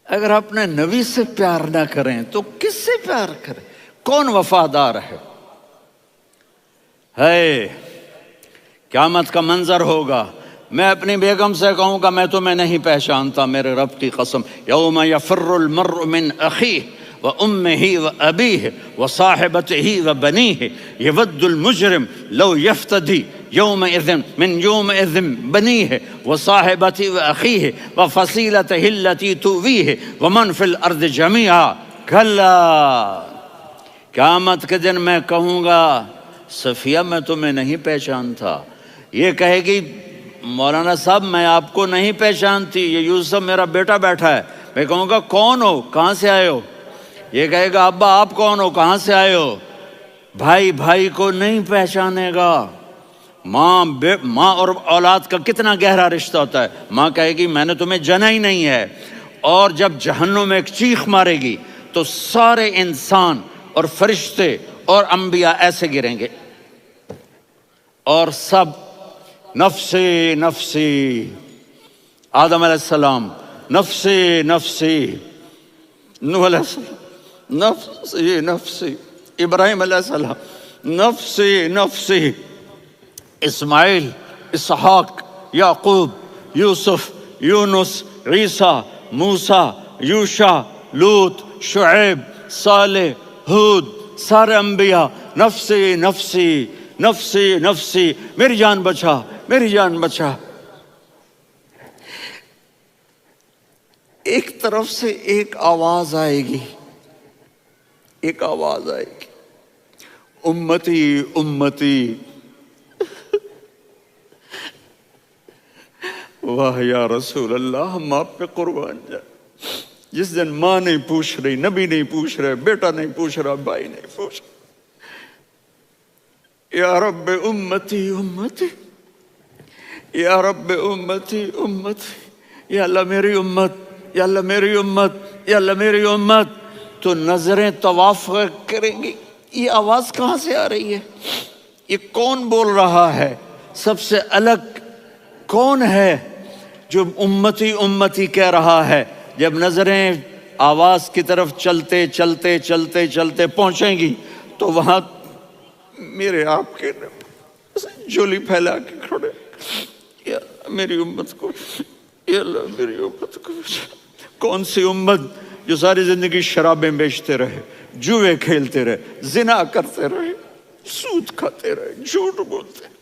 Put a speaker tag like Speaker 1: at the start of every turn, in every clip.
Speaker 1: اگر اپنے نبی سے پیار نہ کریں تو کس سے پیار کریں؟ کون وفادار ہے؟ قیامت کا منظر ہوگا، میں اپنی بیگم سے کہوں گا میں تمہیں نہیں پہچانتا، میرے رب کی قسم، یوم یفر المرء من اخیہ وامہ وابیہ وصاحبتہ وبنیہ یود المجرم لو یفتدی یومئذ من یومئذ بنیہ وصاحبتہ واخیہ وفصیلتہ التی تؤویہ ومن فی الارض جمیعا کلا، قیامت کے دن میں کہوں گا صفیہ میں تمہیں نہیں پہچانتا، یہ کہے گی مولانا صاحب میں آپ کو نہیں پہچانتی، یہ یوسف میرا بیٹا بیٹھا ہے، میں کہوں گا کون ہو، کہاں سے آئے ہو؟ یہ کہے گا ابا آپ کون ہو، کہاں سے آئے ہو؟ بھائی بھائی کو نہیں پہچانے گا۔ ماں اور اولاد کا کتنا گہرا رشتہ ہوتا ہے، ماں کہے گی میں نے تمہیں جنا ہی نہیں ہے، اور جب جہنم میں ایک چیخ مارے گی تو سارے انسان اور فرشتے اور انبیاء ایسے گریں گے اور سب نفسی نفسی، آدم علیہ السلام نفسی نفسی، نوح علیہ السلام نفسی نفسی، ابراہیم علیہ السلام نفسی نفسی، اسماعیل، اسحاق، یعقوب، یوسف، یونس، عیسیٰ، موسیٰ، یوشع، لوط، شعیب، صالح، ہود، سارے انبیاء نفسی نفسی نفسی نفسی، میری جان بچا میری جان بچا۔ ایک طرف سے ایک آواز آئے گی، ایک آواز آئے گی، امتی امتی، واہ یا رسول اللہ ہم آپ پہ قربان جائیں۔ جس دن ماں نہیں پوچھ رہی، نبی نہیں پوچھ رہے، بیٹا نہیں پوچھ رہا، بھائی نہیں پوچھ رہا، یا رب امتی امتی، یا رب امتی امتی، یا اللہ میری امت، یا اللہ میری امت، یا اللہ میری امت، تو نظریں طواف کریں گی، یہ آواز کہاں سے آ رہی ہے؟ یہ کون بول رہا ہے؟ سب سے الگ کون ہے جو امتی امتی کہہ رہا ہے؟ جب نظریں آواز کی طرف چلتے چلتے چلتے چلتے پہنچیں گی تو وہاں میرے آپ کے جولی پھیلا کے کھڑے، یا اللہ میری امت کو، یا اللہ میری امت کو۔ کون سی امت جو ساری زندگی شرابیں بیچتے رہے، جوئے کھیلتے رہے، زنا کرتے رہے، سود کھاتے رہے، جھوٹ بولتے رہے،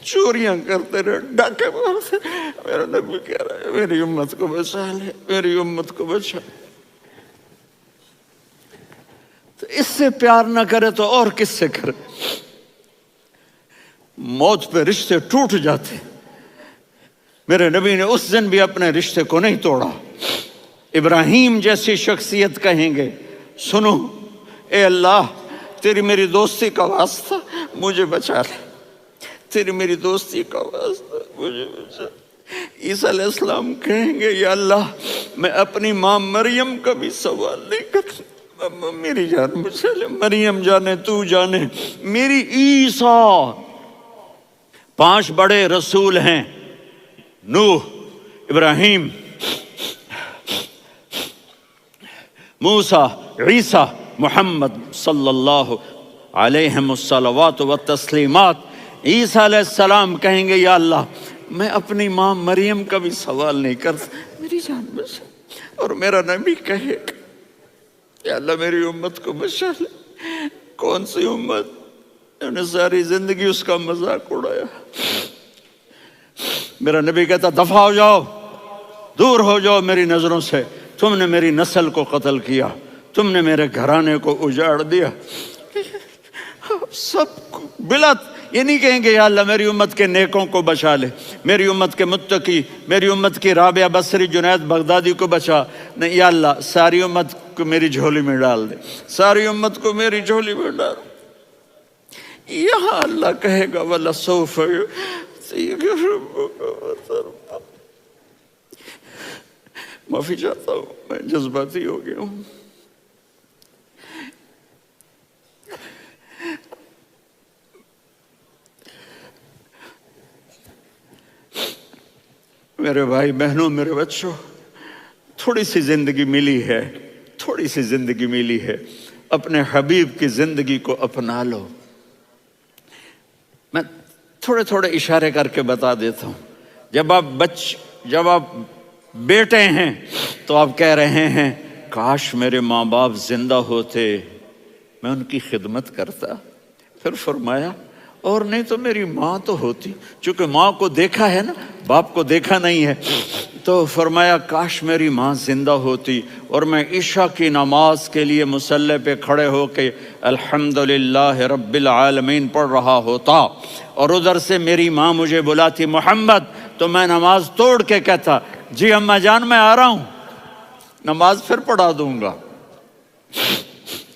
Speaker 1: چوریاں کرتے رہے، ڈاکے مارتے رہے، میرا نبی کہہ رہا ہے میری امت کو بچا لے، میری امت کو بچا۔ تو اس سے پیار نہ کرے تو اور کس سے کرے؟ موت پہ رشتے ٹوٹ جاتے، میرے نبی نے اس دن بھی اپنے رشتے کو نہیں توڑا۔ ابراہیم جیسی شخصیت کہیں گے سنو اے اللہ تیری میری دوستی کا واسطہ مجھے بچا لے، تیری میری دوستی کا واسطہ مجھے بچا۔ عیسیٰ علیہ السلام کہیں گے یا اللہ میں اپنی ماں مریم کا بھی سوال نہیں کرتا، میری جان بچا لے، مریم جانے تو جانے میری عیسیٰ۔ 5 بڑے رسول ہیں، نوح، ابراہیم، موسیٰ، عیسیٰ، محمد صلی اللہ علیہ الصلوات والتسلیمات۔ عیسیٰ علیہ السلام کہیں گے یا اللہ میں اپنی ماں مریم کا بھی سوال نہیں کرتا، میری جان بچا۔ اور میرا نبی کہے یا اللہ میری امت کو بچا لے۔ کون سی امت؟ انہوں نے ساری زندگی اس کا مذاق اڑایا۔ میرا نبی کہتا دفع ہو جاؤ، دور ہو جاؤ میری نظروں سے، تم نے میری نسل کو قتل کیا، تم نے میرے گھرانے کو اجاڑ دیا۔ سب کو بلا یہ نہیں کہیں گے یا اللہ میری امت کے نیکوں کو بچا لے، میری امت کے متقی، میری امت کی رابعہ بصری، جنید بغدادی کو بچا، نہیں یا اللہ ساری امت کو میری جھولی میں ڈال دے، ساری امت کو میری جھولی میں ڈال۔ یہاں اللہ کہے گا وَلَسَوْفَ يُعْطِيكَ رَبُّكَ فَتَرْضَىٰ۔ معافی چاہتا ہوں میں جذباتی ہو گیا ہوں۔ میرے بھائی بہنوں، میرے بچوں، تھوڑی سی زندگی ملی ہے، تھوڑی سی زندگی ملی ہے، اپنے حبیب کی زندگی کو اپنا لو۔ میں تھوڑے تھوڑے اشارے کر کے بتا دیتا ہوں۔ جب آپ بیٹے ہیں تو آپ کہہ رہے ہیں کاش میرے ماں باپ زندہ ہوتے، میں ان کی خدمت کرتا۔ پھر فرمایا اور نہیں تو میری ماں تو ہوتی، چونکہ ماں کو دیکھا ہے نا، باپ کو دیکھا نہیں ہے، تو فرمایا کاش میری ماں زندہ ہوتی اور میں عشاء کی نماز کے لیے مصلی پہ کھڑے ہو کے الحمدللہ رب العالمین پڑھ رہا ہوتا، اور ادھر سے میری ماں مجھے بلاتی محمد، تو میں نماز توڑ کے کہتا جی اماں جان میں آ رہا ہوں، نماز پھر پڑھا دوں گا۔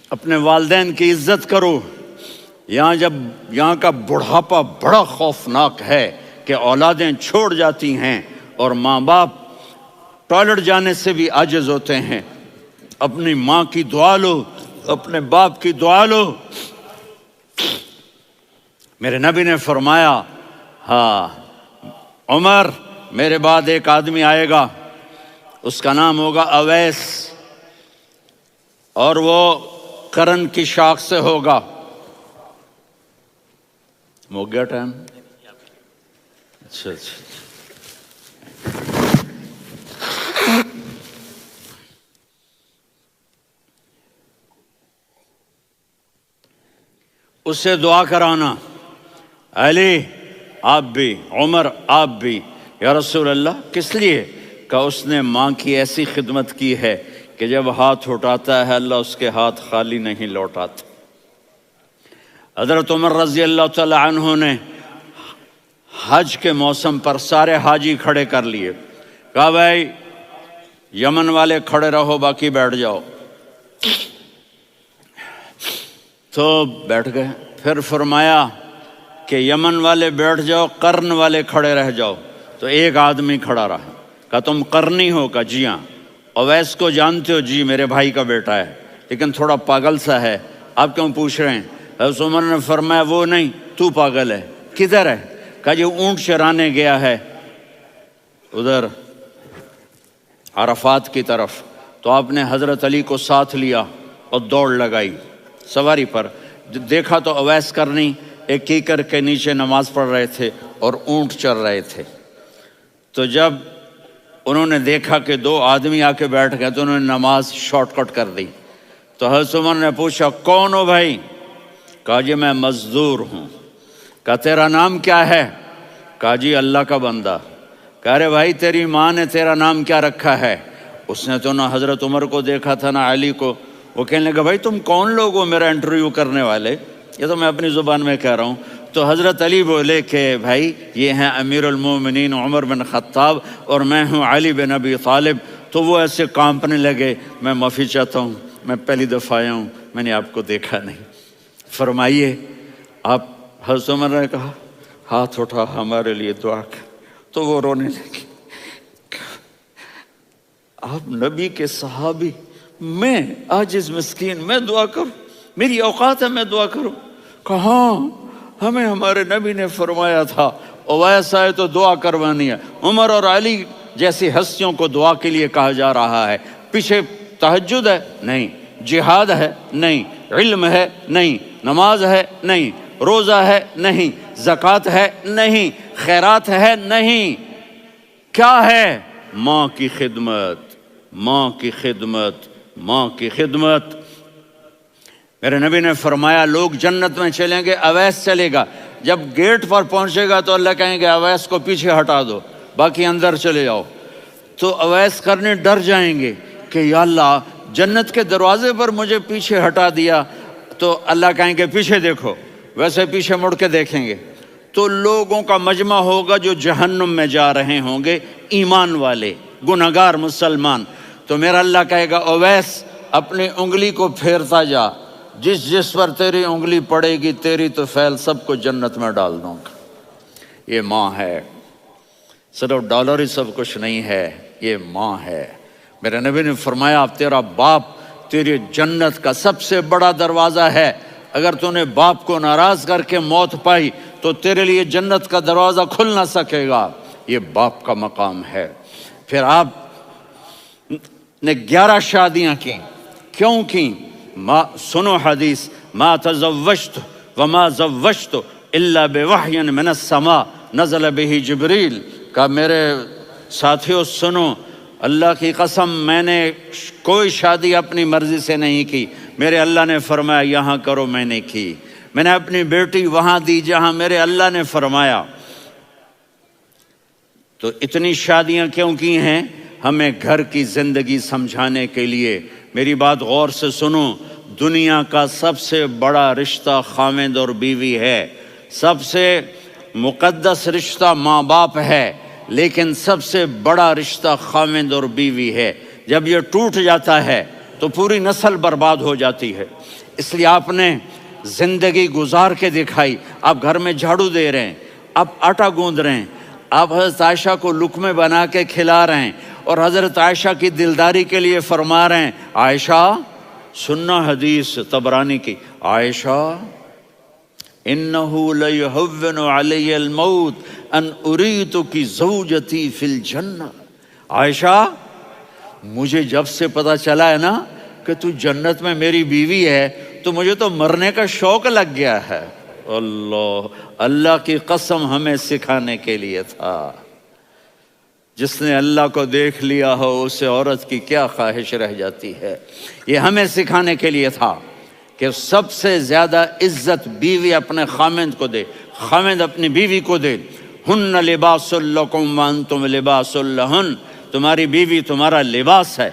Speaker 1: اپنے والدین کی عزت کرو۔ یہاں کا بڑھاپا بڑا خوفناک ہے کہ اولادیں چھوڑ جاتی ہیں اور ماں باپ ٹوائلٹ جانے سے بھی عاجز ہوتے ہیں۔ اپنی ماں کی دعا لو، اپنے باپ کی دعا لو۔ میرے نبی نے فرمایا ہاں عمر، میرے بعد ایک آدمی آئے گا، اس کا نام ہوگا اویس، اور وہ قرن کی شاخ سے ہوگا۔ ہو گیا ٹائم؟ اچھا اس سے دعا کرانا، علی آپ بھی، عمر آپ بھی۔ یا رسول اللہ کس لیے؟ کہ اس نے ماں کی ایسی خدمت کی ہے کہ جب ہاتھ اٹھاتا ہے اللہ اس کے ہاتھ خالی نہیں لوٹاتا۔ حضرت عمر رضی اللہ تعالی عنہ نے حج کے موسم پر سارے حاجی کھڑے کر لیے، کہا بھائی یمن والے کھڑے رہو، باقی بیٹھ جاؤ۔ تو بیٹھ گئے۔ پھر فرمایا کہ یمن والے بیٹھ جاؤ، قرن والے کھڑے رہ جاؤ۔ تو ایک آدمی کھڑا رہا، کہا تم قرنی ہو؟ کہا جی ہاں۔ اویس کو جانتے ہو؟ جی میرے بھائی کا بیٹا ہے، لیکن تھوڑا پاگل سا ہے، آپ کیوں پوچھ رہے ہیں؟ حضرت عمر نے فرمایا وہ نہیں، تو پاگل ہے۔ کدھر ہے؟ کہا جی اونٹ چرانے گیا ہے ادھر عرفات کی طرف۔ تو آپ نے حضرت علی کو ساتھ لیا اور دوڑ لگائی سواری پر۔ دیکھا تو اویس کرنی ایک کیکر کے نیچے نماز پڑھ رہے تھے اور اونٹ چر رہے تھے۔ تو جب انہوں نے دیکھا کہ دو آدمی آ کے بیٹھ گئے تو انہوں نے نماز شارٹ کٹ کر دی۔ تو حضرت عمر نے پوچھا کون ہو بھائی؟ کہا جی میں مزدور ہوں۔ کہا تیرا نام کیا ہے؟ کہا جی اللہ کا بندہ۔ کہا رے بھائی تیری ماں نے تیرا نام کیا رکھا ہے؟ اس نے تو نہ حضرت عمر کو دیکھا تھا نہ علی کو۔ وہ کہنے لگا بھائی تم کون لوگ ہو میرا انٹرویو کرنے والے؟ یہ تو میں اپنی زبان میں کہہ رہا ہوں۔ تو حضرت علی بولے کہ بھائی یہ ہیں امیر المومنین عمر بن خطاب اور میں ہوں علی بن ابی طالب۔ تو وہ ایسے کانپنے لگے، میں معافی چاہتا ہوں، میں پہلی دفعہ آیا ہوں، میں نے آپ کو دیکھا نہیں، فرمائیے آپ۔ حضرت عمر نے کہا ہاتھ اٹھا ہمارے لیے دعا کر۔ تو وہ رونے لگے، آپ نبی کے صحابی، میں عاجز مسکین میں دعا کروں؟ میری اوقات ہے میں دعا کروں؟ کہاں ہمیں ہمارے نبی نے فرمایا تھا اویس آئے تو دعا کروانی ہے۔ عمر اور علی جیسی ہستیوں کو دعا کے لیے کہا جا رہا ہے۔ پیچھے تہجد ہے؟ نہیں۔ جہاد ہے؟ نہیں۔ علم ہے؟ نہیں۔ نماز ہے؟ نہیں۔ روزہ ہے؟ نہیں۔ زکوٰۃ ہے؟ نہیں۔ خیرات ہے؟ نہیں۔ کیا ہے؟ ماں کی خدمت، ماں کی خدمت، ماں کی خدمت۔ میرے نبی نے فرمایا لوگ جنت میں چلیں گے، اویس چلے گا، جب گیٹ پر پہنچے گا تو اللہ کہیں گے اویس کو پیچھے ہٹا دو، باقی اندر چلے جاؤ۔ تو اویس کرنے ڈر جائیں گے کہ یا اللہ جنت کے دروازے پر مجھے پیچھے ہٹا دیا، تو اللہ کہیں گے پیچھے دیکھو، ویسے پیچھے مڑ کے دیکھیں گے تو لوگوں کا مجمع ہوگا جو جہنم میں جا رہے ہوں گے، ایمان والے، گنہگار مسلمان۔ تو میرا اللہ کہے گا اویس اپنی انگلی کو پھیرتا جا، جس جس پر تیری انگلی پڑے گی تیری تو فیل سب کو جنت میں ڈال دوں گا۔ یہ ماں ہے، صرف ڈالر ہی سب کچھ نہیں ہے، یہ ماں ہے۔ میرے نبی نے فرمایا اب تیرا باپ تیری جنت کا سب سے بڑا دروازہ ہے، اگر تو نے باپ کو ناراض کر کے موت پائی تو تیرے لیے جنت کا دروازہ کھل نہ سکے گا۔ یہ باپ کا مقام ہے۔ پھر آپ نے 11 شادیاں کی. کیوں کی؟ سنو حدیث، ما تزوجت وما زوجت الا بوحی من السماء نزل به جبریل. کہ میرے ساتھیوں سنو، اللہ کی قسم میں نے کوئی شادی اپنی مرضی سے نہیں کی، میرے اللہ نے فرمایا یہاں کرو، میں نے کی. میں نے اپنی بیٹی وہاں دی جہاں میرے اللہ نے فرمایا. تو اتنی شادیاں کیوں کی ہیں؟ ہمیں گھر کی زندگی سمجھانے کے لیے. میری بات غور سے سنو، دنیا کا سب سے بڑا رشتہ خاوند اور بیوی ہے. سب سے مقدس رشتہ ماں باپ ہے، لیکن سب سے بڑا رشتہ خاوند اور بیوی ہے. جب یہ ٹوٹ جاتا ہے تو پوری نسل برباد ہو جاتی ہے. اس لیے آپ نے زندگی گزار کے دکھائی. آپ گھر میں جھاڑو دے رہے ہیں، آپ آٹا گوندھ رہے ہیں، آپ حضرت عائشہ کو لقمے بنا کے کھلا رہے ہیں، اور حضرت عائشہ کی دلداری کے لیے فرما رہے ہیں عائشہ سننا حدیث طبرانی کی، عائشہ انہو لیہون علی الموت ان اریتک زوجتی فی الجنہ. عائشہ مجھے جب سے پتا چلا ہے نا کہ تو جنت میں میری بیوی ہے تو مجھے تو مرنے کا شوق لگ گیا ہے. اللہ کی قسم ہمیں سکھانے کے لیے تھا. جس نے اللہ کو دیکھ لیا ہو اسے عورت کی کیا خواہش رہ جاتی ہے. یہ ہمیں سکھانے کے لیے تھا کہ سب سے زیادہ عزت بیوی اپنے خاوند کو دے، خاوند اپنی بیوی کو دے. ہن لباس لکم وانتم لباس لہن، تمہاری بیوی تمہارا لباس ہے.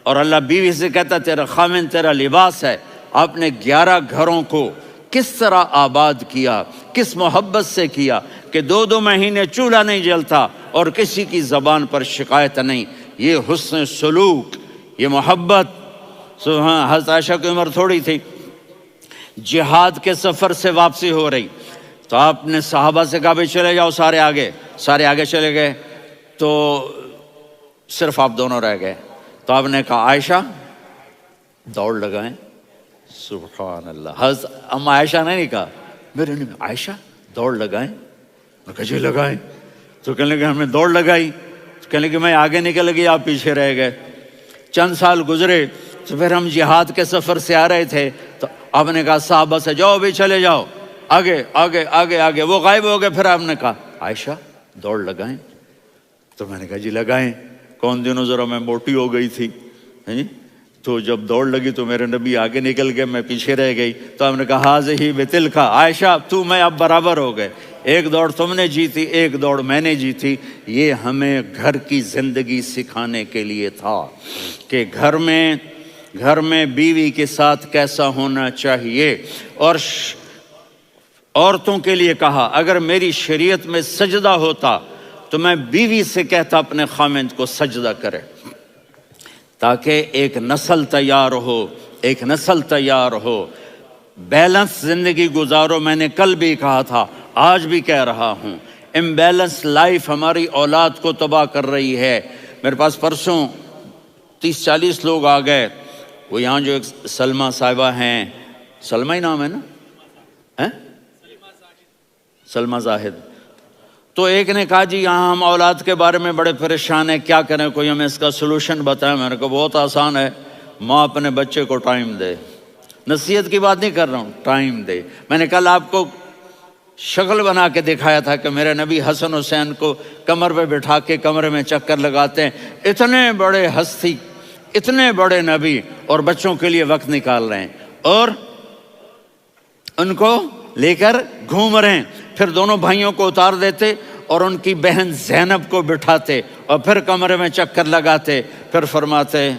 Speaker 1: اور اللہ بیوی سے کہتا تیرا خاوند تیرا لباس ہے. آپ نے 11 گھروں کو کس طرح آباد کیا، کس محبت سے کیا کہ 2 مہینے چولہا نہیں جلتا اور کسی کی زبان پر شکایت نہیں. یہ حسن سلوک، یہ محبت. حضرت عائشہ کی عمر تھوڑی تھی، جہاد کے سفر سے واپسی ہو رہی تو آپ نے صحابہ سے کہا بھائی چلے جاؤ، سارے آگے چلے گئے تو صرف آپ دونوں رہ گئے. تو آپ نے کہا عائشہ دوڑ لگائیں. سبحان اللہ. حضرت اما عائشہ نے نہیں کہا، میرے نے عائشہ دوڑ لگائیں. میں کہا جی لگائیں. تو کہنے لگے ہمیں دوڑ لگائی. کہنے لگے میں آگے نکل گئی، آپ پیچھے رہ گئے. چند سال گزرے تو پھر ہم جہاد کے سفر سے آ رہے تھے تو آپ نے کہا صحابہ سے جاؤ بھی چلے جاؤ آگے آگے آگے آگے. وہ غائب ہو گئے. پھر آپ نے کہا عائشہ دوڑ لگائیں. تو میں نے کہا جی لگائیں. کون دنوں ذرا میں موٹی ہو گئی تھی، تو جب دوڑ لگی تو میرے نبی آگے نکل گئے، میں پیچھے رہ گئی. تو ہم نے کہا ہاذہ بتلک، عائشہ تو میں اب برابر ہو گئے، ایک دوڑ تم نے جیتی ایک دوڑ میں نے جیتی. یہ ہمیں گھر کی زندگی سکھانے کے لیے تھا کہ گھر میں بیوی کے ساتھ کیسا ہونا چاہیے. اور عورتوں کے لیے کہا اگر میری شریعت میں سجدہ ہوتا تو میں بیوی سے کہتا اپنے خاوند کو سجدہ کرے، تاکہ ایک نسل تیار ہو. بیلنس زندگی گزارو. میں نے کل بھی کہا تھا، آج بھی کہہ رہا ہوں، امبیلنس لائف ہماری اولاد کو تباہ کر رہی ہے. میرے پاس پرسوں 30-40 لوگ آ گئے. وہ یہاں جو ایک سلمہ صاحبہ ہیں، سلمہ ہی نام ہے نا، سلمہ زاہد. تو ایک نے کہا جی یہاں ہم اولاد کے بارے میں بڑے پریشان ہیں، کیا کریں، کوئی ہمیں اس کا سلوشن بتائیں. میں نے کہا بہت آسان ہے، ماں اپنے بچے کو ٹائم دے. نصیحت کی بات نہیں کر رہا ہوں، ٹائم دے. میں نے کل آپ کو شکل بنا کے دکھایا تھا کہ میرے نبی حسن حسین کو کمر پہ بٹھا کے کمرے میں چکر لگاتے ہیں. اتنے بڑے ہستی، اتنے بڑے نبی، اور بچوں کے لیے وقت نکال رہے ہیں اور ان کو لے کر گھوم رہے ہیں. پھر دونوں بھائیوں کو اتار دیتے اور ان کی بہن زینب کو بٹھاتے اور پھر کمرے میں چکر لگاتے. پھر فرماتے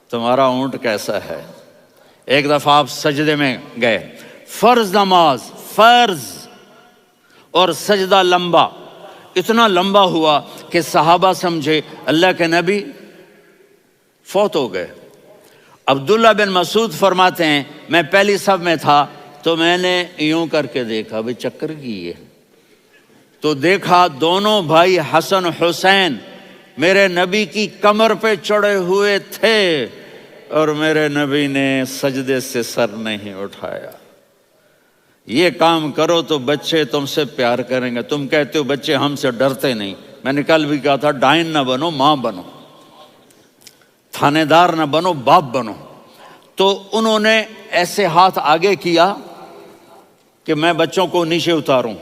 Speaker 1: تمہارا اونٹ کیسا ہے. ایک دفعہ آپ سجدے میں گئے، فرض نماز، فرض، اور سجدہ لمبا، اتنا لمبا ہوا کہ صحابہ سمجھے اللہ کے نبی فوت ہو گئے. عبداللہ بن مسعود فرماتے ہیں میں پہلی صف میں تھا تو میں نے یوں کر کے دیکھا بھئی چکر کی ہے، تو دیکھا دونوں بھائی حسن حسین میرے نبی کی کمر پہ چڑھے ہوئے تھے اور میرے نبی نے سجدے سے سر نہیں اٹھایا. یہ کام کرو تو بچے تم سے پیار کریں گے. تم کہتے ہو بچے ہم سے ڈرتے نہیں. میں نے کل بھی کہا تھا ڈائن نہ بنو، ماں بنو. تھانے دار نہ بنو، باپ بنو۔ تو انہوں نے ایسے ہاتھ آگے کیا کہ میں بچوں کو نیچے اتاروں۔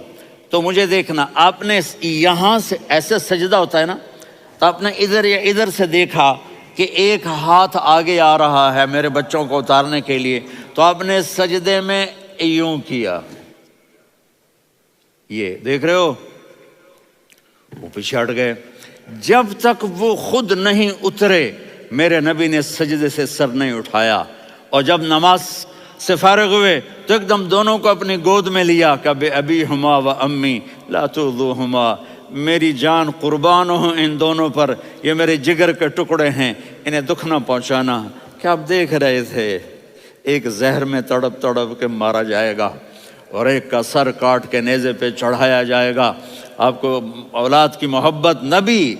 Speaker 1: تو مجھے دیکھنا، آپ نے یہاں سے ایسے سجدہ ہوتا ہے نا، تو آپ نے ادھر یا ادھر سے دیکھا کہ ایک ہاتھ آگے آ رہا ہے میرے بچوں کو اتارنے کے لیے، تو آپ نے سجدے میں یوں کیا، یہ دیکھ رہے ہو، وہ پیچھے ہٹ گئے۔ جب تک وہ خود نہیں اترے میرے نبی نے سجدے سے سر نہیں اٹھایا۔ اور جب نماز سے فارغ ہوئے تو ایک دم دونوں کو اپنی گود میں لیا کہ بے ابی ہما و امی لا تؤذوہما، میری جان قربان ہو ان دونوں پر، یہ میرے جگر کے ٹکڑے ہیں، انہیں دکھ نہ پہنچانا۔ کیا آپ دیکھ رہے تھے؟ ایک زہر میں تڑپ تڑپ کے مارا جائے گا اور ایک کا سر کاٹ کے نیزے پہ چڑھایا جائے گا۔ آپ کو اولاد کی محبت، نبی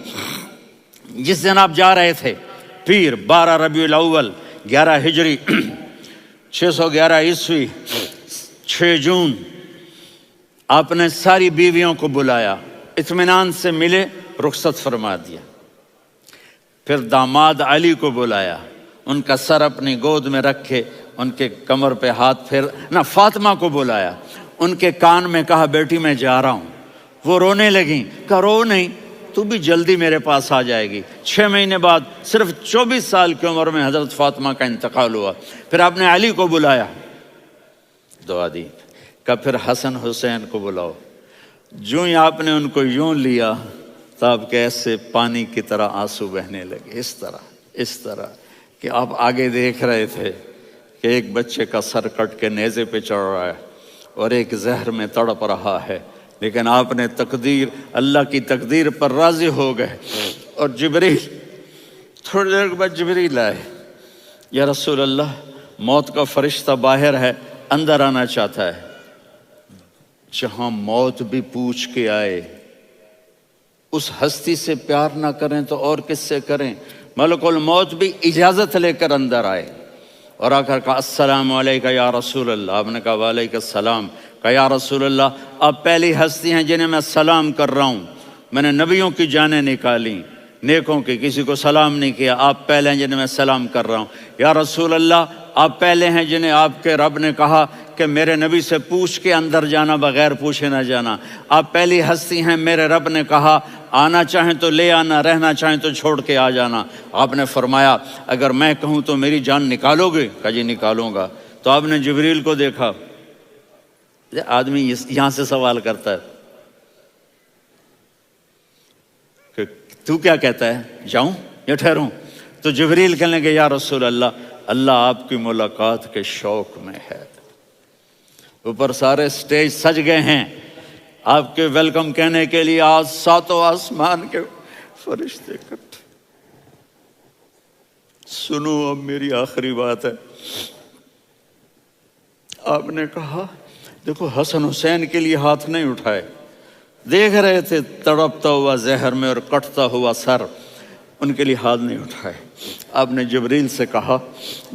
Speaker 1: جس دن آپ جا رہے تھے، پیر 12 ربیع الاول 11 ہجری 611 عیسوی 6 جون، آپ نے ساری بیویوں کو بلایا، اطمینان سے ملے، رخصت فرما دیا۔ پھر داماد علی کو بلایا، ان کا سر اپنی گود میں رکھے، ان کے کمر پہ ہاتھ پھیر نہ۔ فاطمہ کو بلایا، ان کے کان میں کہا بیٹی میں جا رہا ہوں۔ وہ رونے لگیں، کہا رو نہیں، تو بھی جلدی میرے پاس آ جائے گی۔ 6 مہینے بعد صرف 24 سال کی عمر میں حضرت فاطمہ کا انتقال ہوا۔ پھر آپ نے علی کو بلایا، دعا دی، کہا پھر حسن حسین کو بلاؤ۔ جو ہی آپ نے ان کو یوں لیا تو آپ کے ایسے پانی کی طرح آنسو بہنے لگے، اس طرح کہ آپ آگے دیکھ رہے تھے کہ ایک بچے کا سر کٹ کے نیزے پہ چڑھ رہا ہے اور ایک زہر میں تڑپ رہا ہے، لیکن آپ نے تقدیر، اللہ کی تقدیر پر راضی ہو گئے۔ اور جبریل، تھوڑی دیر کے بعد جبریل آئے، یا رسول اللہ موت کا فرشتہ باہر ہے، اندر آنا چاہتا ہے۔ جہاں موت بھی پوچھ کے آئے، اس ہستی سے پیار نہ کریں تو اور کس سے کریں؟ ملک الموت بھی اجازت لے کر اندر آئے اور آ کر کہا السلام علیکہ یا رسول اللہ۔ آپ نے کہا وعلیکم السلام۔ کہا یا رسول اللہ، آپ پہلی ہستی ہیں جنہیں میں سلام کر رہا ہوں، میں نے نبیوں کی جانیں نکالی، نیکوں کی، کسی کو سلام نہیں کیا، آپ پہلے ہیں جنہیں میں سلام کر رہا ہوں۔ یا رسول اللہ، آپ پہلے ہیں جنہیں آپ کے رب نے کہا کہ میرے نبی سے پوچھ کے اندر جانا، بغیر پوچھے نہ جانا۔ آپ پہلی ہستی ہیں میرے رب نے کہا آنا چاہیں تو لے آنا، رہنا چاہیں تو چھوڑ کے آ جانا۔ آپ نے فرمایا اگر میں کہوں تو میری جان نکالو گے؟ کہا جی نکالوں گا۔ تو آپ نے جبریل کو دیکھا، آدمی یہاں سے سوال کرتا ہے کہ تو کیا کہتا ہے، جاؤں یا ٹھہروں؟ تو جبریل کہنے لگے یا رسول اللہ، اللہ آپ کی ملاقات کے شوق میں ہے۔ اوپر سارے سٹیج سج گئے ہیں آپ کے ویلکم کہنے کے لیے، آج 7 آسمان کے فرشتے اکٹھے۔ سنو اب میری آخری بات ہے۔ آپ نے کہا دیکھو حسن حسین کے لیے ہاتھ نہیں اٹھائے، دیکھ رہے تھے تڑپتا ہوا زہر میں اور کٹتا ہوا سر، ان کے لیے ہاتھ نہیں اٹھائے۔ آپ نے جبریل سے کہا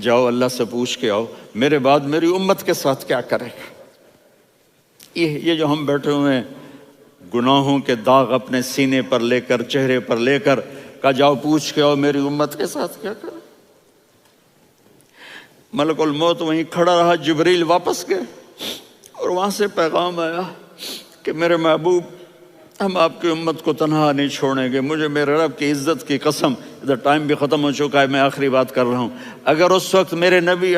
Speaker 1: جاؤ اللہ سے پوچھ کے آؤ میرے بعد میری امت کے ساتھ کیا کرے گا۔ یہ جو ہم بیٹھے ہوئے ہیں، گناہوں کے داغ اپنے سینے پر لے کر، چہرے پر لے کر، کہا جاؤ پوچھ کے آؤ میری امت کے ساتھ کیا کرے۔ ملک الموت وہیں کھڑا رہا، جبریل واپس گئے اور وہاں سے پیغام آیا کہ میرے محبوب، ہم آپ کی امت کو تنہا نہیں چھوڑیں گے، مجھے میرے رب کی عزت کی قسم، ادھر ٹائم بھی ختم ہو چکا ہے، میں آخری بات کر رہا ہوں، اگر اس وقت میرے نبی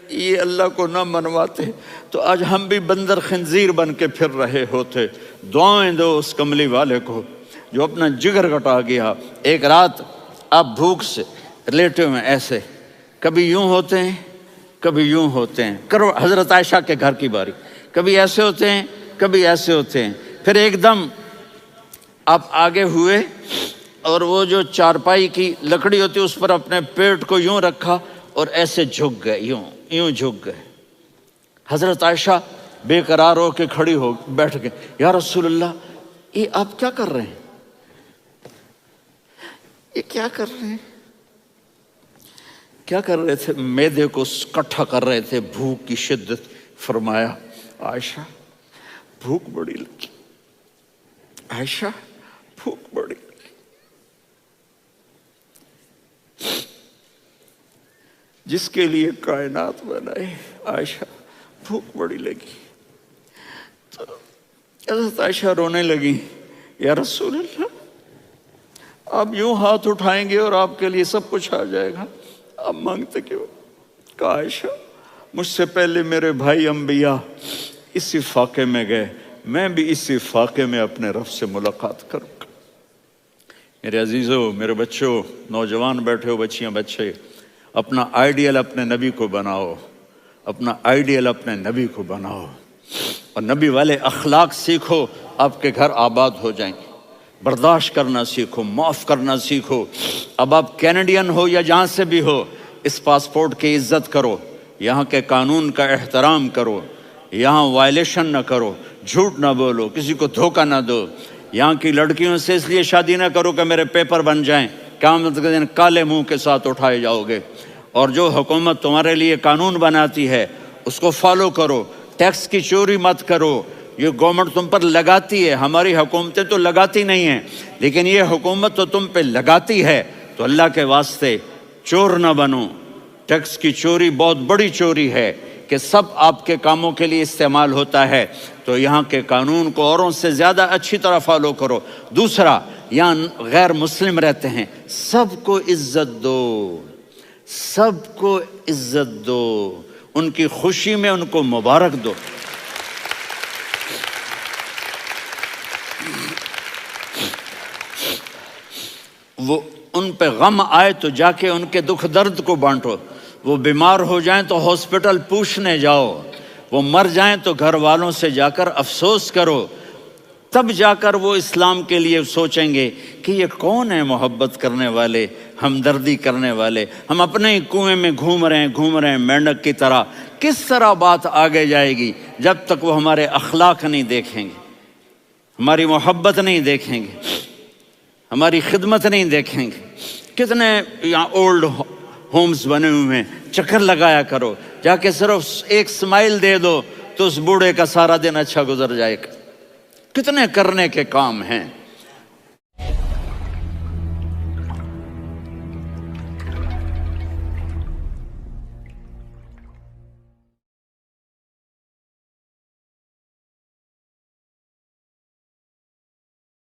Speaker 1: یہ اللہ کو نہ منواتے تو آج ہم بھی بندر خنزیر بن کے پھر رہے ہوتے۔ دعائیں دو اس کملی والے کو جو اپنا جگر کٹا گیا۔ ایک رات آپ بھوک سے لیٹے ہوئے ایسے، کبھی یوں ہوتے ہیں کبھی یوں ہوتے ہیں، کرو حضرت عائشہ کے گھر کی باری، کبھی ایسے ہوتے ہیں کبھی ایسے ہوتے ہیں۔ پھر ایک دم آپ آگے ہوئے اور وہ جو چارپائی کی لکڑی ہوتی ہے اس پر اپنے پیٹ کو یوں رکھا اور ایسے جھک گئے، یوں جھک گئے۔ حضرت عائشہ بے قرار ہو کے کھڑی ہو بیٹھ گئے، یا رسول اللہ یہ آپ کیا کر رہے ہیں، یہ کیا کر رہے ہیں؟ کیا کر رہے تھے؟ معدے کو اکٹھا کر رہے تھے، بھوک کی شدت۔ فرمایا عائشہ بھوک بڑی لگی، عائشہ بھوک بڑی لگی۔ جس کے لیے کائنات بنائی. عائشہ بھوک بڑی لگی تو حضرت عائشہ رونے لگی. یا رسول اللہ، آپ یوں ہاتھ اٹھائیں گے اور آپ کے لیے سب کچھ آ جائے گا، آپ مانگتے کیوں؟ کہا عائشہ مجھ سے پہلے میرے بھائی انبیاء اسی فاقے میں گئے، میں بھی اسی فاقے میں اپنے رب سے ملاقات کروں گا. میرے عزیزوں، میرے بچوں، نوجوان بیٹھے ہو، بچیاں بچے، اپنا آئیڈیل اپنے نبی کو بناؤ، اپنا آئیڈیل اپنے نبی کو بناؤ اور نبی والے اخلاق سیکھو، آپ کے گھر آباد ہو جائیں گے. برداشت کرنا سیکھو، معاف کرنا سیکھو. اب آپ کینیڈین ہو یا جہاں سے بھی ہو، اس پاسپورٹ کی عزت کرو، یہاں کے قانون کا احترام کرو، یہاں وائلیشن نہ کرو، جھوٹ نہ بولو، کسی کو دھوکہ نہ دو. یہاں کی لڑکیوں سے اس لیے شادی نہ کرو کہ میرے پیپر بن جائیں، قیامت کے دن کالے منہ کے ساتھ اٹھائے جاؤ گے. اور جو حکومت تمہارے لیے قانون بناتی ہے اس کو فالو کرو. ٹیکس کی چوری مت کرو، یہ گورنمنٹ تم پر لگاتی ہے. ہماری حکومتیں تو لگاتی نہیں ہیں، لیکن یہ حکومت تو تم پہ لگاتی ہے. تو اللہ کے واسطے چور نہ بنو. ٹیکس کی چوری بہت بڑی چوری ہے کہ سب آپ کے کاموں کے لیے استعمال ہوتا ہے. تو یہاں کے قانون کو اوروں سے زیادہ اچھی طرح فالو کرو. دوسرا، یہاں غیر مسلم رہتے ہیں، سب کو عزت دو، سب کو عزت دو، ان کی خوشی میں ان کو مبارک دو. وہ ان پہ غم آئے تو جا کے ان کے دکھ درد کو بانٹو. وہ بیمار ہو جائیں تو ہاسپٹل پوچھنے جاؤ، وہ مر جائیں تو گھر والوں سے جا کر افسوس کرو. تب جا کر وہ اسلام کے لیے سوچیں گے کہ یہ کون ہے محبت کرنے والے، ہمدردی کرنے والے. ہم اپنے ہی کنویں میں گھوم رہے ہیں مینڈک کی طرح. کس طرح بات آگے جائے گی جب تک وہ ہمارے اخلاق نہیں دیکھیں گے، ہماری محبت نہیں دیکھیں گے، ہماری خدمت نہیں دیکھیں گے. کتنے یہاں اولڈ ہومز بنے ہوئے ہیں، چکر لگایا کرو، جا کے صرف ایک سمائل دے دو تو اس بوڑھے کا سارا دن اچھا گزر جائے گا. کتنے کرنے کے کام ہیں.